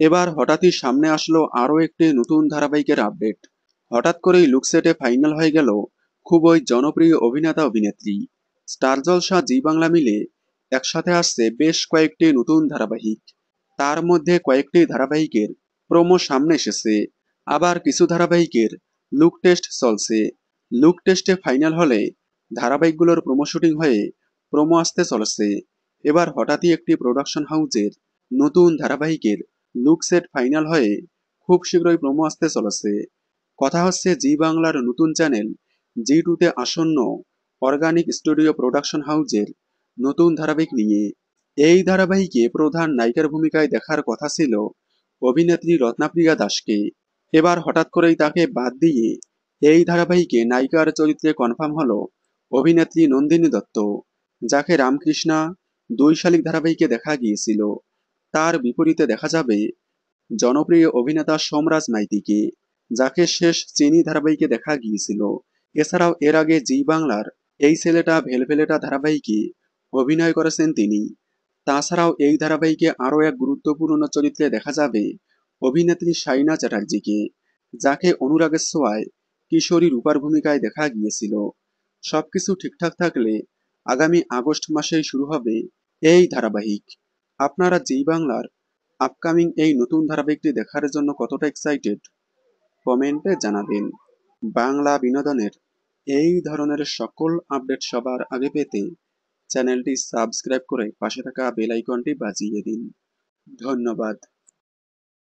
এবার হঠাৎই সামনে আসলো আরও একটি নতুন ধারাবাহিকের আপডেট। হঠাৎ করেই লুকসেটে ফাইনাল হয়ে গেল খুবই জনপ্রিয় অভিনেতা অভিনেত্রী। স্টার জলসা জি বাংলা মিলে একসাথে আসছে বেশ কয়েকটি নতুন ধারাবাহিক। তার মধ্যে কয়েকটি ধারাবাহিকের প্রোমো সামনে এসেছে, আবার কিছু ধারাবাহিকের লুক টেস্ট চলছে। লুক টেস্টে ফাইনাল হলে ধারাবাহিকগুলোর প্রোমো শুটিং হয়ে প্রোমো আসতে চলেছে। এবার হঠাৎই একটি প্রোডাকশন হাউসের নতুন ধারাবাহিকের লুক সেট ফাইনাল হয়ে খুব শীঘ্রই প্রোমো আসতে চলেছে। কথা হচ্ছে জি বাংলার নতুন চ্যানেল জি টুতে আসন্ন অর্গানিক স্টুডিও প্রোডাকশন হাউসের নতুন ধারাবাহিক নিয়ে। এই ধারাবাহিকে প্রধান নায়িকার ভূমিকায় দেখার কথা ছিল অভিনেত্রী রত্নাপ্রিয়া দাসকে। এবার হঠাৎ করেই তাকে বাদ দিয়ে এই ধারাবাহিকে নায়িকার চরিত্রে কনফার্ম হলো অভিনেত্রী নন্দিনী দত্ত, যাকে রামকৃষ্ণা দুই শালিক ধারাবাহিকে দেখা গিয়েছিল। তার বিপরীতে দেখা যাবে জনপ্রিয় অভিনেতা সোমরাজ মাইতিকে, যাকে শেষ চিনি ধারাবাহিকে দেখা গিয়েছিল। এছাড়াও এর আগে জি বাংলার এই ছেলেটা ভেলভেলেটা ধারাবাহিকে অভিনয় করেছেন তিনি। তাছাড়াও এই ধারাবাহিকে আরও এক গুরুত্বপূর্ণ চরিত্রে দেখা যাবে অভিনেত্রী শাইনা চ্যাটার্জিকে, যাকে অনুরাগের ছোঁয়ায় কিশোরী রূপার ভূমিকায় দেখা গিয়েছিল। সবকিছু ঠিকঠাক থাকলে আগামী আগস্ট মাসেই শুরু হবে এই ধারাবাহিক। আপনারা জি বাংলার আপকামিং এই নতুন ধারাবাহিকটি দেখার জন্য কতটা এক্সাইটেড কমেন্টে জানাবেন। বাংলা বিনোদনের এই ধরনের সকল আপডেট সবার আগে পেতে চ্যানেলটি সাবস্ক্রাইব করে পাশে থাকা বেল আইকনটি বাজিয়ে দিন। ধন্যবাদ।